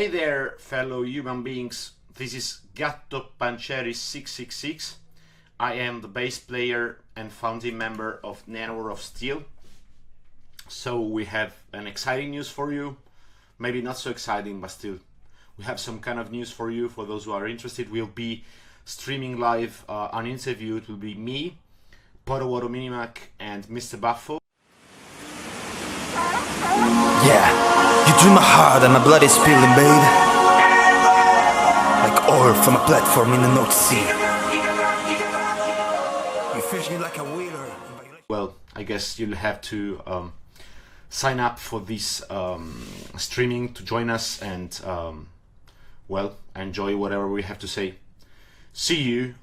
Hey there, fellow human beings. This is Gatto Pancheri 666. I am the bass player and founding member of Nanowar of Steel. So we have an exciting news for you. Maybe not so exciting, but still. We have some kind of news for you. For those who are interested, we'll be streaming live an interview. It will be me, Potowotominimak, and Mr. Baffo. Yeah. You drew my heart and my blood is spilling, babe. Like oil from a platform in the North Sea. You fish me like a whaler. Well, I guess you'll have to sign up for this streaming to join us and, well, enjoy whatever we have to say. See you.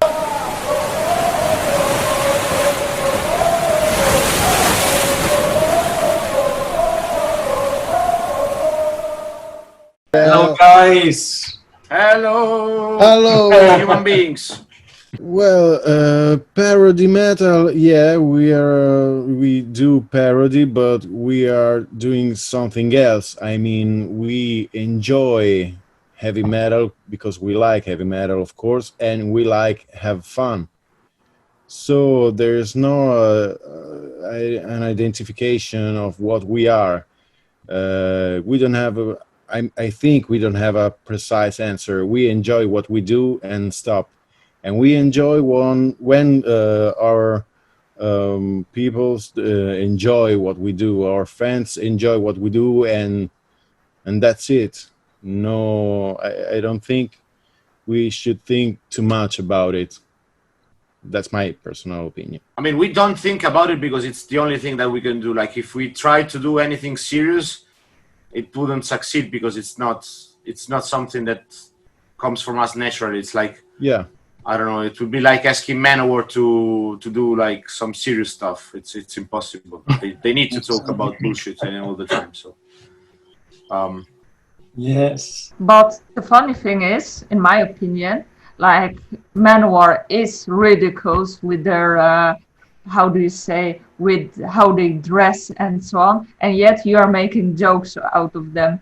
Hello guys! Hello! Hello! Human beings! Well, parody metal, yeah, we do parody, but we are doing something else. I mean, we enjoy heavy metal because we like heavy metal, of course, and we like have fun. So there's no an identification of what we are. We don't have a I think we don't have a precise answer. We enjoy what we do and stop. And we enjoy when our people enjoy what we do. Our fans enjoy what we do, and that's it. No, I don't think we should think too much about it. That's my personal opinion. I mean, we don't think about it because it's the only thing that we can do. Like, if we try to do anything serious, it wouldn't succeed because it's not something that comes from us naturally. It's like, yeah, I don't know, it would be like asking Manowar to do like some serious stuff. It's impossible. They need to talk about bullshit all the time. So Yes. But the funny thing is, in my opinion, like Manowar is ridiculous with their how do you say, with how they dress and so on, and yet you are making jokes out of them.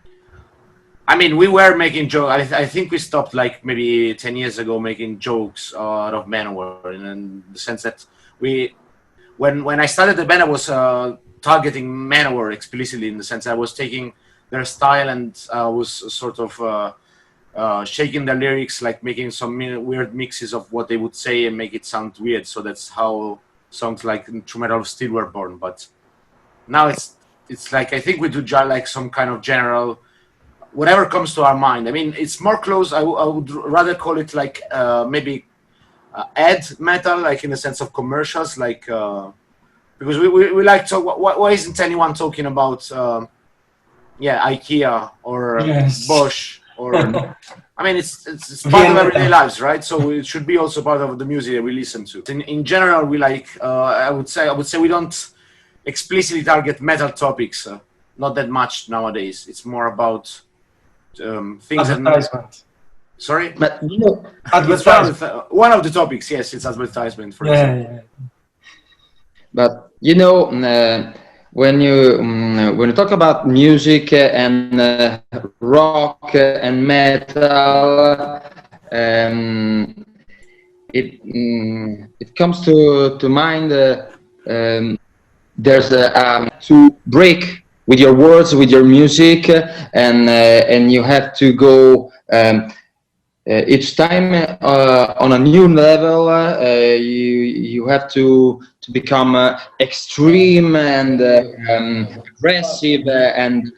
I mean, we were making jokes. I think we stopped like maybe 10 years ago making jokes out of Manowar, in the sense that when I started the band, I was targeting Manowar explicitly, in the sense I was taking their style and I was sort of shaking the lyrics, like making some weird mixes of what they would say and make it sound weird. So that's how songs like True Metal of Steel were born. But now it's like, I think we do like some kind of general, whatever comes to our mind. I mean, it's more close. I would rather call it like maybe ad metal, like in the sense of commercials, like because we like to. Why isn't anyone talking about IKEA or Bosch or I mean, it's part of everyday lives, right? So it should be also part of the music that we listen to. In general, we like I would say we don't explicitly target metal topics, not that much nowadays. It's more about things Advertisement. Sorry, But you know, advertisement. One of the topics, yes, it's advertisement, for example. Yeah. but you know, when you talk about music and rock and metal, it comes to mind. There's to break with your words, with your music, and you have to go each time on a new level. You have to become extreme and aggressive and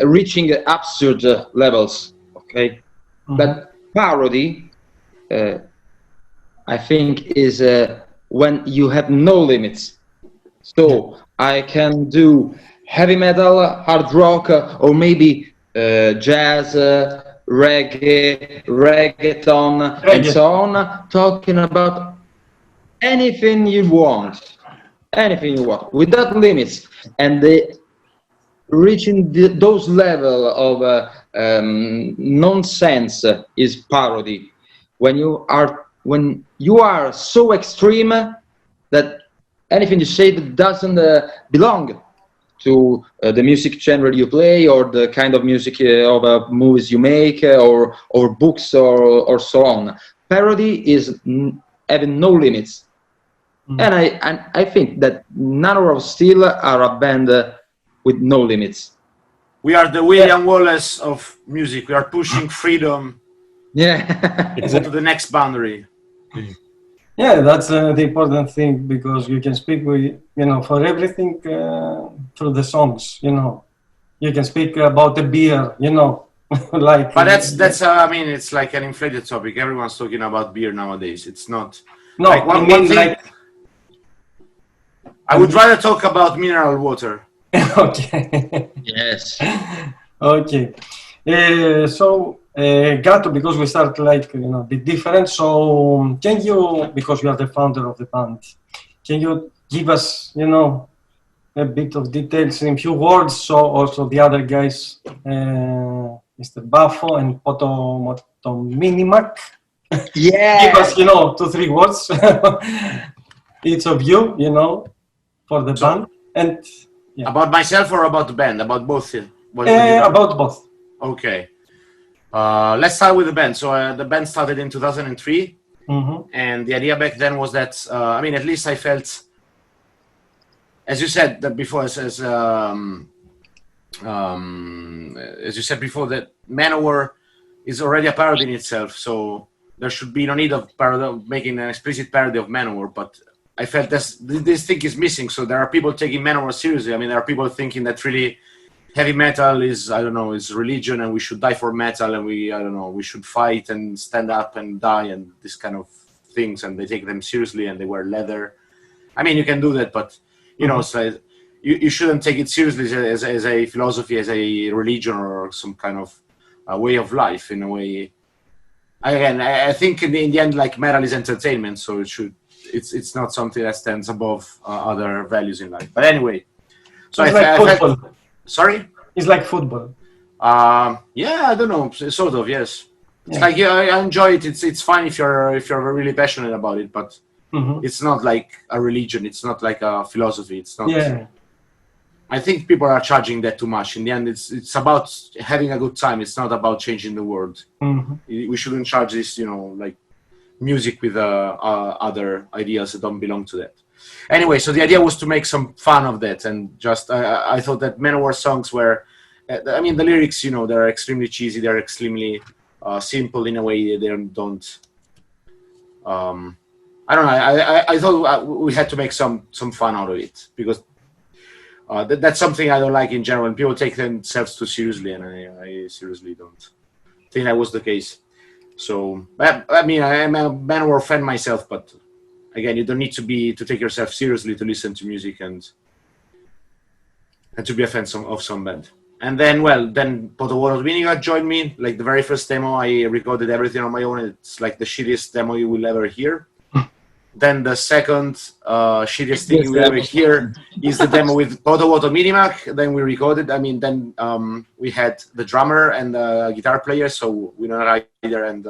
reaching absurd levels. Okay, but parody, I think, is when you have no limits. So I can do heavy metal, hard rock, or maybe jazz, reggaeton, and so on, talking about anything you want, without limits, and reaching those level of nonsense is parody. When you are so extreme that anything you say that doesn't belong to the music genre you play, or the kind of music of movies you make, or books, or so on. Parody is having no limits. And I think that Nanowar of Steel are a band with no limits. We are the William Wallace of music. We are pushing freedom to the next boundary. Yeah, that's the important thing, because you can speak with, for everything through the songs. You can speak about the beer. Like. But that's I mean, it's like an inflated topic. Everyone's talking about beer nowadays. It's not. No, like one thing, like. I would rather talk about mineral water. Okay. Yes. Okay. So, Gato, because we start like a bit different. So, can you, because you are the founder of the band, can you give us, a bit of details in a few words? So also the other guys, Mr. Baffo and Potowotominimak. Yeah. Give us, 2-3 words, each of you, for the band. And yeah. About myself or about the band? About both? About both. Okay. Let's start with the band. So the band started in 2003. And the idea back then was that, I mean, at least I felt, as you said that before, as you said before, that Manowar is already a parody in itself. So there should be no need of making an explicit parody of Manowar. But I felt this thing is missing. So there are people taking Manowar seriously. I mean, there are people thinking that really heavy metal is, I don't know, is religion, and we should die for metal, and we should fight and stand up and die and this kind of things. And they take them seriously, and they wear leather. I mean, you can do that, but so you shouldn't take it seriously as a philosophy, as a religion, or some kind of way of life. In a way, again, I think in the end, like, metal is entertainment, so it's not something that stands above other values in life. But anyway, so it's like football. Sorry? It's like football. Yeah, I don't know, sort of, yes. It's like, yeah, I enjoy it. It's fine if you're really passionate about it, but it's not like a religion. It's not like a philosophy. It's not. Yeah. I think people are charging that too much. In the end, it's about having a good time. It's not about changing the world. We shouldn't charge this, like music with other ideas that don't belong to that. Anyway, so the idea was to make some fun of that, and just I thought that Manowar songs were, I mean, the lyrics, they're extremely cheesy. They're extremely simple in a way. They don't. I don't know. I thought we had to make some fun out of it, because that's something I don't like in general. People take themselves too seriously, and I seriously don't think that was the case. So, I mean, I'm a Manowar fan myself, but again, you don't need to take yourself seriously to listen to music and to be a fan of some band. And then, then Potowotominimak joined me. Like the very first demo, I recorded everything on my own. It's like the shittiest demo you will ever hear. Then the second shittiest thing you will ever hear is the demo with Potowotominimak. Then we recorded. I mean, then we had the drummer and the guitar player. So Ryder and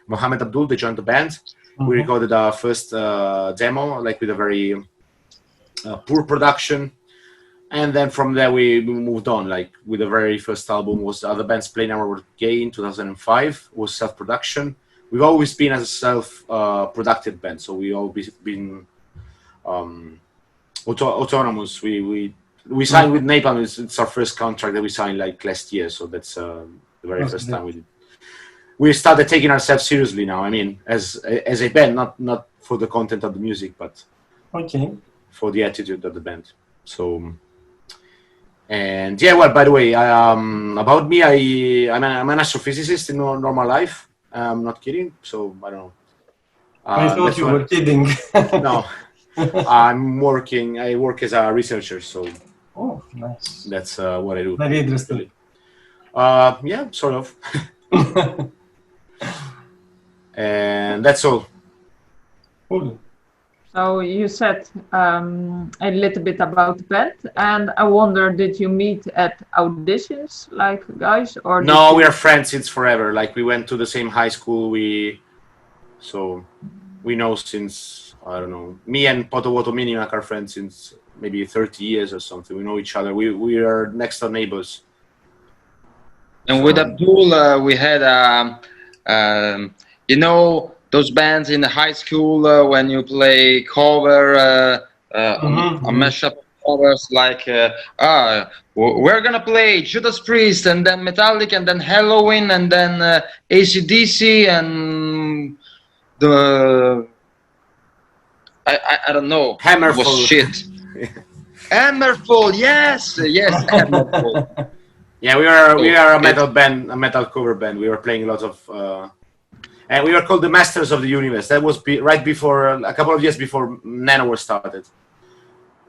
Mohammed Abdul, they joined the band. We recorded our first demo, like with a very poor production. And then from there we moved on. Like with the very first album was the other band's Play Number Were Gay in 2005, was self-production. We've always been as a self-produced band, so we always been autonomous. We signed with Napalm. It's our first contract that we signed like last year, so that's the very first time we did. We started taking ourselves seriously now. I mean, as a band, not for the content of the music, but for the attitude of the band. So, and yeah, well, by the way, about me, I'm an astrophysicist in normal life. I'm not kidding. So I don't know. I thought you were kidding. No, I work as a researcher. So. Oh, nice. That's what I do. Very interesting. Yeah, sort of. And that's all. Cool. So you said a little bit about the band, and I wonder, did you meet at auditions, like guys, or no? We are friends since forever. Like we went to the same high school. So we know since, I don't know. Me and Potowotominimak are friends since maybe 30 years or something. We know each other. We are next door neighbors. And with Abdul, we had, you know, those bands in the high school when you play cover, a mashup of covers like, we're gonna play Judas Priest and then Metallica and then Halloween and then AC/DC and the I don't know. Hammerfall. It was shit. Hammerfall, yes, Hammerfall. Yeah, we are a metal band, a metal cover band. We were playing a lot of, and we were called the Masters of the Universe. That was right before, a couple of years before Nanowar started.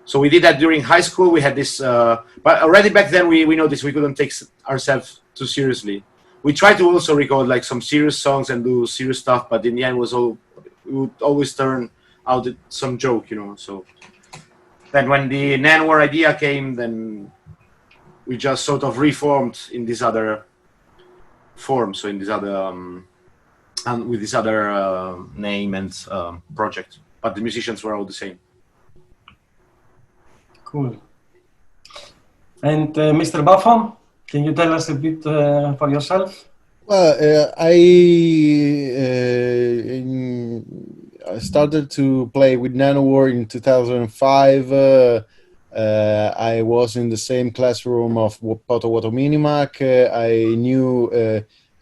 So we did that during high school. We had this, but already back then we noticed we couldn't take ourselves too seriously. We tried to also record like some serious songs and do serious stuff, but in the end we would always turn out some joke, you know. So then when the Nanowar idea came, then we just sort of reformed in this other form, so in this other and with this other name and project, but the musicians were all the same. Cool. And Mr. Baffo, can you tell us a bit for yourself? Well, I started to play with Nanowar in 2005. I was in the same classroom of Potowotominimak. I knew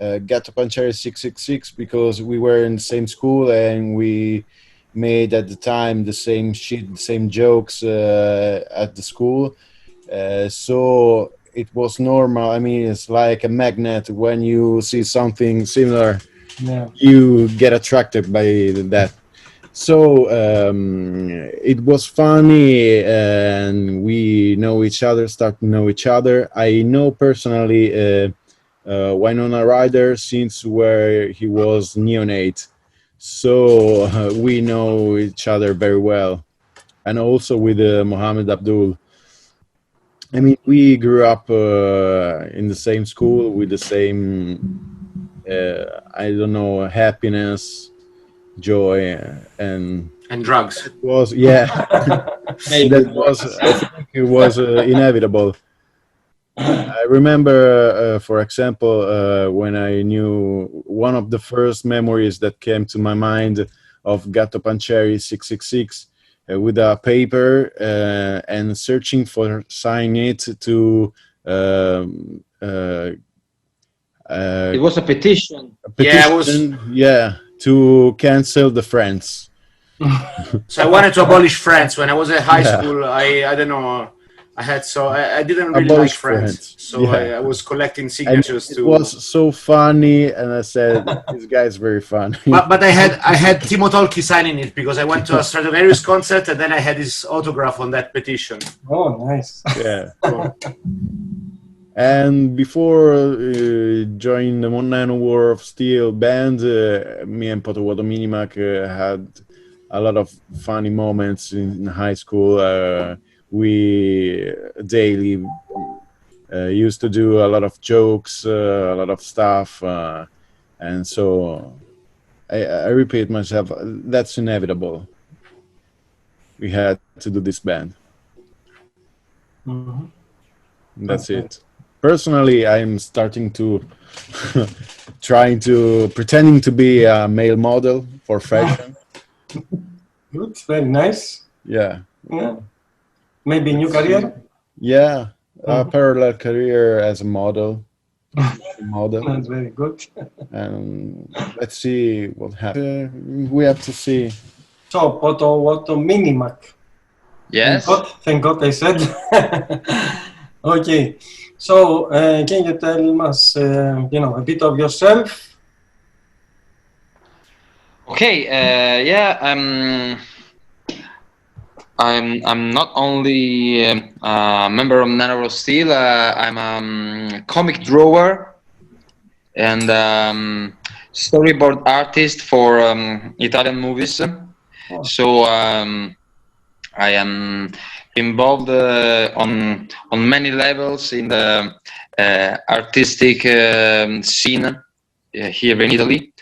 Gatto Pancheri 666 because we were in the same school and we made at the time the same shit, the same jokes at the school. So it was normal. I mean, it's like a magnet. When you see something similar, you get attracted by that. So it was funny, and we know each other, start to know each other. I know personally Winona Ryder since where he was neonate, so we know each other very well, and also with Mohammed Abdul. I mean, we grew up in the same school with the same, I don't know, happiness, joy, and drugs. It was, yeah, that was, I think it was inevitable. I remember, for example, when I knew one of the first memories that came to my mind of Gatto Pancheri 666 with a paper and searching for sign it to. It was a petition. Yeah, to cancel the Friends. So I wanted to abolish Friends when I was at high school. I don't know. I didn't really like Friends, so I was collecting signatures. It was so funny, and I said, "This guy's very funny." But I had Timo Tolkki signing it because I went to a Stratovarius concert, and then I had his autograph on that petition. Oh, nice! Yeah. And before joining the Nanowar of Steel band, me and Potowotominimak had a lot of funny moments in high school. We daily used to do a lot of jokes, a lot of stuff, and so I repeat myself, that's inevitable. We had to do this band. Mm-hmm. That's it. Personally, I'm starting to pretending to be a male model for fashion. Good, very nice. Yeah. Maybe new career? Yeah, a parallel career as a model. That's very good. And let's see what happens. We have to see. So, Potowotominimak. Yes. Thank God I said. Okay. So, can you tell us, a bit of yourself? Okay. I'm not only a member of Nanowar of Steel. I'm a comic drawer and storyboard artist for Italian movies. Oh. So I am involved on many levels in the artistic scene here in Italy.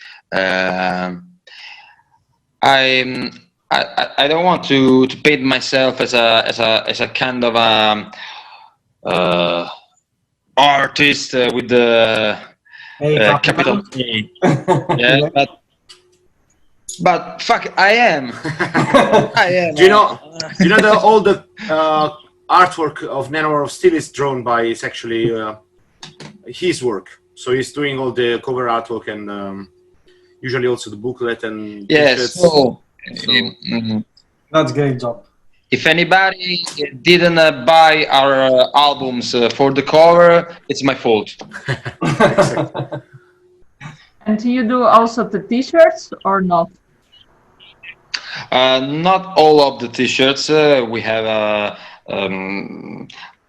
I don't want to paint myself as a kind of artist with the capital A. Yeah, but fuck, I am. I am. Do you know all the artwork of Nanowar of Steel is drawn by? It's actually his work. So he's doing all the cover artwork and usually also the booklet and yes. So, That's a great job. if anybody didn't buy our albums for the cover, it's my fault. And do you do also the t-shirts or not? Not all of the t-shirts. We have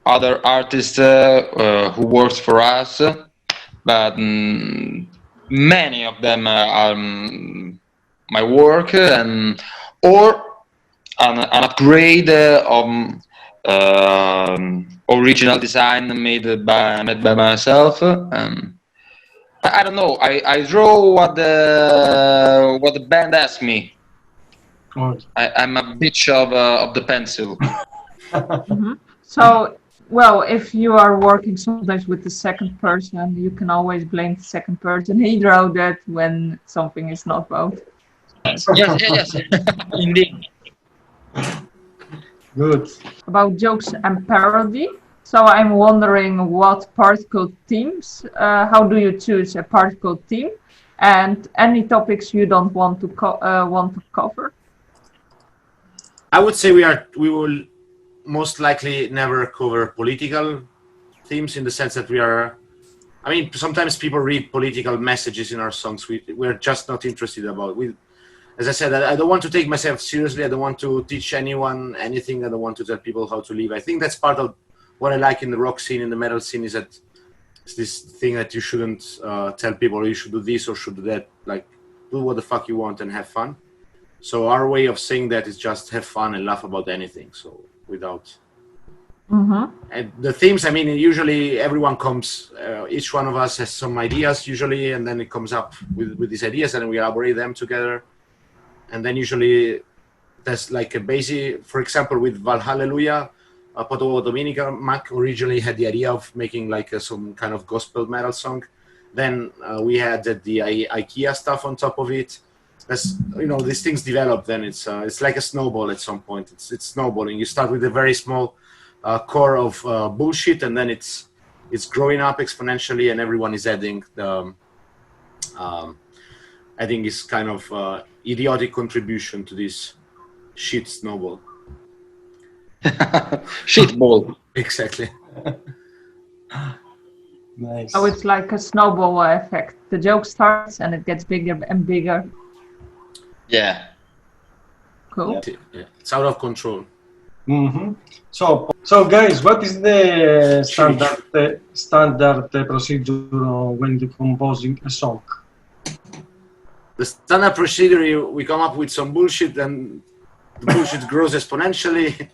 other artists who works for us, but many of them are my work or an upgrade of original design made by myself. I don't know. I draw what the band asks me. I'm a bitch of the pencil. Mm-hmm. So, well, if you are working sometimes with the second person, you can always blame the second person. He drew that when something is not about. Yes, indeed. Good. About jokes and parody. So I'm wondering what particle themes, how do you choose a particle theme, and any topics you don't want to cover? I would say we will most likely never cover political themes in the sense that we are. I mean, sometimes people read political messages in our songs. We're just not interested about. As I said, I don't want to take myself seriously. I don't want to teach anyone anything. I don't want to tell people how to live. I think that's part of what I like in the rock scene, in the metal scene, is that it's this thing that you shouldn't tell people you should do this or should do that. Like, do what the fuck you want and have fun. So our way of saying that is just have fun and laugh about anything. So without. Mm-hmm. And the themes, I mean, usually everyone comes, each one of us has some ideas usually, and then it comes up with these ideas and we elaborate them together. And then usually there's like a basic, for example, with Valhalleluja, Potowotominimak originally had the idea of making like some kind of gospel metal song. Then we had the IKEA stuff on top of it. As you know, these things develop. Then it's like a snowball at some point. It's snowballing. You start with a very small core of bullshit, and then it's growing up exponentially, and everyone is adding the I think is kind of idiotic contribution to this shit snowball. Shit ball. Exactly. Nice. So it's like a snowball effect. The joke starts and it gets bigger and bigger. Yeah. Cool. Yeah. It's out of control. Mm-hmm. So guys, what is the standard procedure when you're composing a song? The standard procedure, we come up with some bullshit and the bullshit grows exponentially.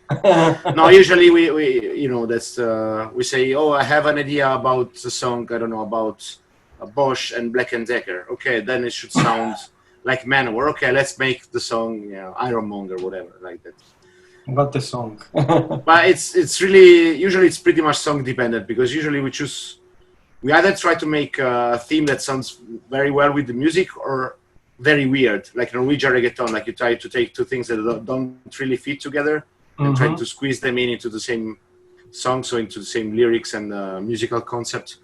No, usually we you know, that's we say, oh, I have an idea about a song, I don't know, about a Bosch and Black & Decker. Okay, then it should sound like Manowar. Okay, let's make the song, you know, Ironmonger, whatever, like that. What the song? But it's really, usually it's pretty much song dependent, because usually we either try to make a theme that sounds very well with the music or very weird, like Norwegian reggaeton, like you try to take two things that don't really fit together and try to squeeze them into the same song, so into the same lyrics and musical concept.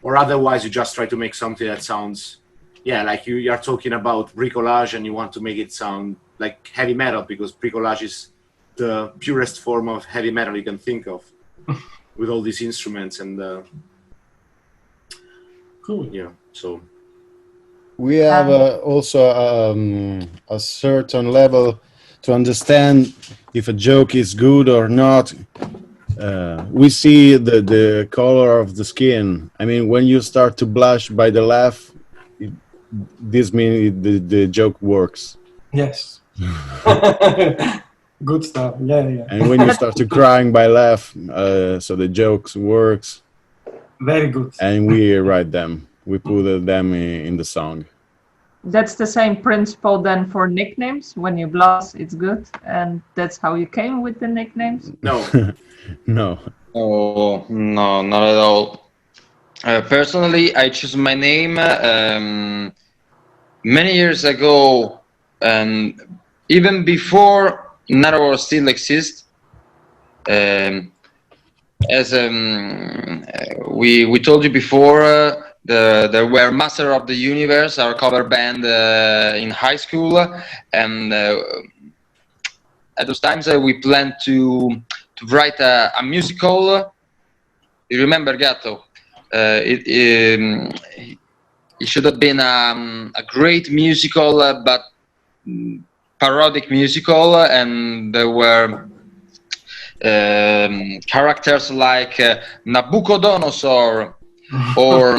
Or otherwise you just try to make something that sounds, yeah, like you are talking about bricolage and you want to make it sound like heavy metal, because bricolage is the purest form of heavy metal you can think of with all these instruments and Cool. yeah, so we have also a certain level to understand if a joke is good or not. We see the color of the skin. I mean, when you start to blush by the laugh, this means the joke works. Yes. Good stuff. Yeah. And when you start to crying by laugh, so the jokes works. Very good. And we write them. We put them in the song. that's the same principle then for nicknames. When you blast, it's good, and that's how you came with the nicknames. No. No. Oh, no, not at all. Personally, I choose my name many years ago, and even before Nanowar of Steel exists. As we told you before, there were Master of the Universe, our cover band in high school, and at those times we planned to write a musical. You remember, Gatto? It should have been a great musical, but parodic musical, and there were characters like Nabucodonosor or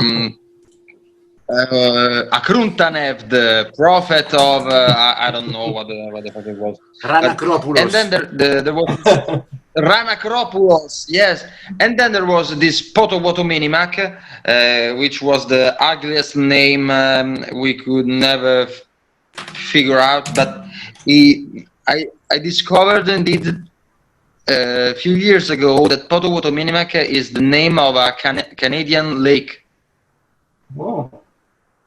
Akruntanev, the prophet of I don't know what the fuck it was. Ranakropoulos. And then there was Ranakropoulos, yes. And then there was this Potowotominimak, which was the ugliest name we could never figure out. But I discovered indeed a few years ago that Potowotominimak is the name of a Canadian lake. Whoa.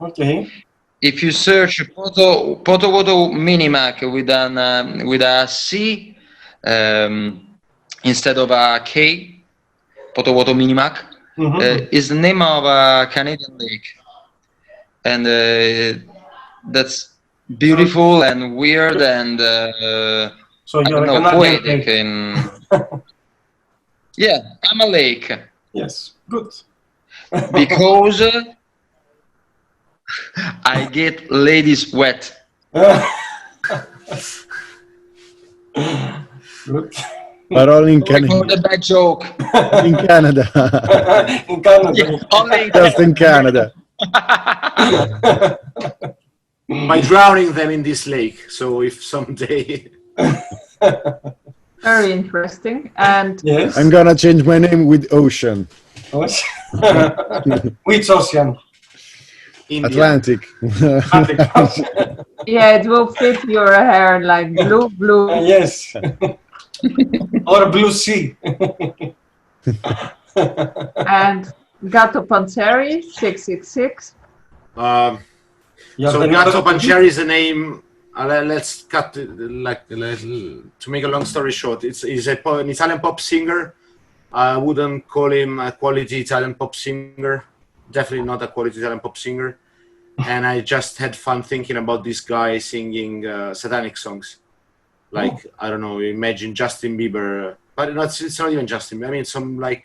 Okay. If you search Potowotominimak with a C instead of a K, Potowotominimak is the name of a Canadian lake, and that's beautiful and weird and So I you're don't know, a Canadian poetic. lake. Yeah, I'm a lake Yes, good. because I get ladies wet. Good. But only in Sorry for Canada. the bad joke. In Canada. In Canada. Only Just in Canada. By drowning them in this lake. So if someday. Very interesting. And Yes. I'm gonna change my name with Ocean. Which ocean? India. Atlantic. yeah, it will fit your hair like blue. Yes. Or blue sea. And Gatto Panzeri 666. You're So the Gatto number- Panzeri is a name. Let's cut it, to make a long story short. He's an Italian pop singer. I wouldn't call him a quality Italian pop singer. Definitely not a quality Italian pop singer. And I just had fun thinking about this guy singing satanic songs. Like, I don't know, imagine Justin Bieber. But it's not even Justin Bieber. I mean, some like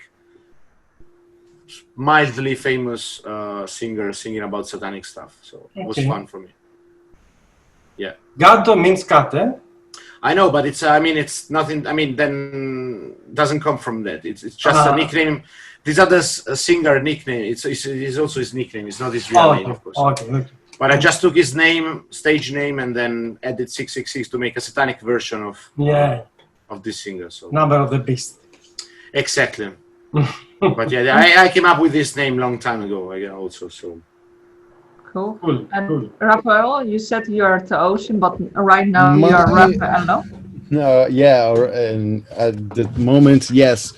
mildly famous singer singing about satanic stuff. So it was fun for me. Yeah. Gatto means cat, eh? I know, but it's. I mean, it's nothing. I mean, then doesn't come from that. It's just a nickname. This other singer nickname. It's also his nickname. It's not his real name, of course. Okay. But I just took his name, stage name, and then added 666 to make a satanic version of this singer. So Number of the beast. exactly. But yeah, I came up with this name long time ago. Also, so. Cool. And Cool. Raphael, you said you're at the ocean, but right now you're Raphael. And at the moment, yes.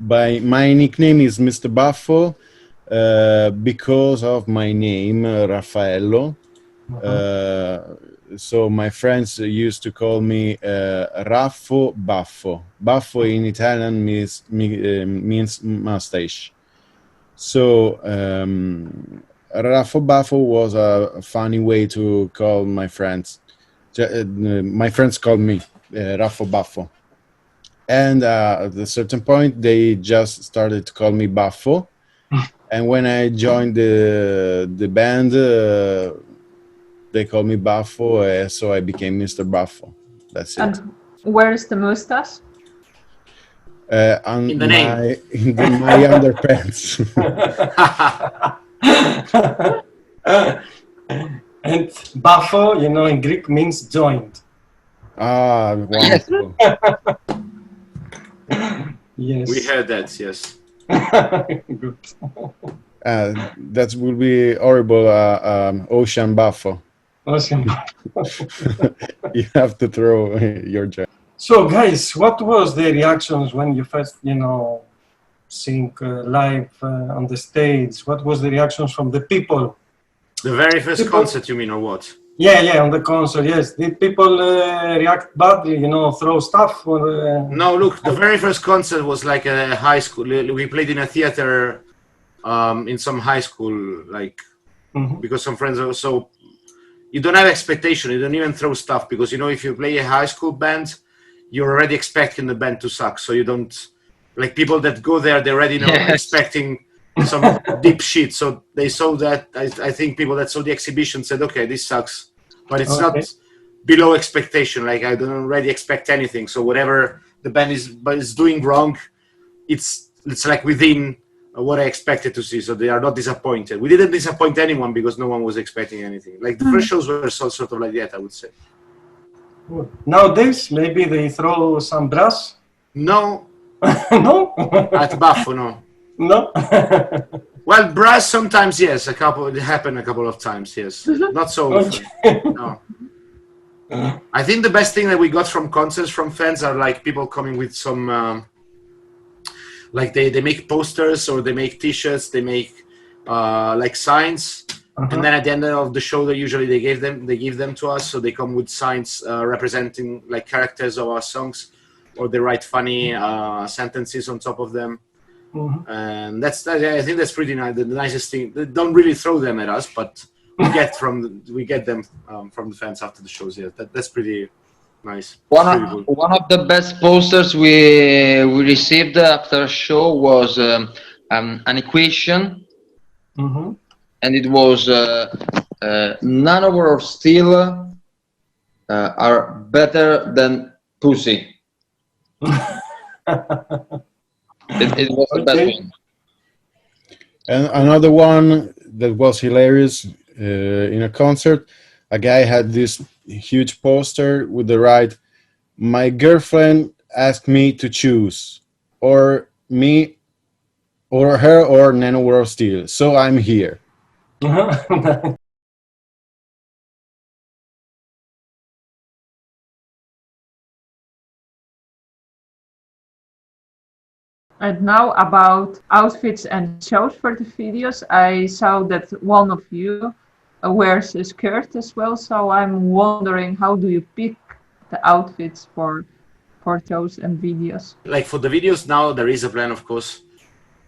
My nickname is Mr. Baffo because of my name, Raffaello. So my friends used to call me Raffo Baffo. Baffo in Italian means mustache. So Raffo Baffo was a funny way to call my friends. My friends called me Raffo Baffo. And at a certain point, they just started to call me Baffo. And when I joined the band, they called me Baffo, so I became Mr. Baffo. That's it. And where is the mustache? In the name. In my underpants. And Baffo, in Greek means joined. Ah, wonderful. Yes. We heard that, yes. Good. That will be horrible, Ocean Baffo. Awesome. You have to throw your jacket. So, guys, what was the reactions when you first, you know, sing live on the stage? What was the reactions from the people? The very first concert, you mean, or what? Yeah, on the concert, yes. Did people react badly, you know, throw stuff? Or, No, look, the very first concert was like a high school. We played in a theater in some high school, like, because some friends are so. You don't have expectation. You don't even throw stuff because, you know, if you play a high school band, you're already expecting the band to suck. So you don't, like, people that go there, they're already expecting some deep shit. So they saw that. I think people that saw the exhibition said, okay, this sucks, but it's not below expectation. Like, I don't already expect anything. So whatever the band is doing wrong, it's like within what I expected to see. So they are not disappointed. We didn't disappoint anyone because no one was expecting anything. Like the first shows were sort of like that, I would say. Nowadays, maybe they throw some brass? No. No? At Baffo, no. No? Well, brass sometimes, yes. It happened a couple of times, yes. Not so often. No. I think the best thing that we got from concerts from fans are like people coming with some, like they make posters or they make T-shirts, they make like signs, and then at the end of the show, they give them to us. So they come with signs representing like characters of our songs, or they write funny sentences on top of them. And I think that's pretty nice. The nicest thing. They don't really throw them at us, but we get them from the fans after the shows. Yeah, that's pretty nice. One of the best posters we received after a show was an equation, and it was Nanowar of Steel are better than pussy. It was the best one. And another one that was hilarious in a concert, a guy had this huge poster with the right, "My girlfriend asked me to choose, or me, or her, or Nanowar of Steel, so I'm here." And now about outfits and shows for the videos, I saw that one of you wears a skirt as well. So I'm wondering, how do you pick the outfits for shows and videos? Like for the videos now, there is a plan, of course.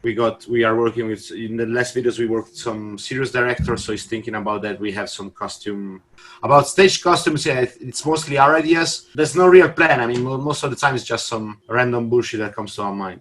We are working with, in the last videos, we worked with some serious director, so he's thinking about that. We have some costume, about stage costumes, yeah, it's mostly our ideas. There's no real plan. I mean, most of the time it's just some random bullshit that comes to our mind.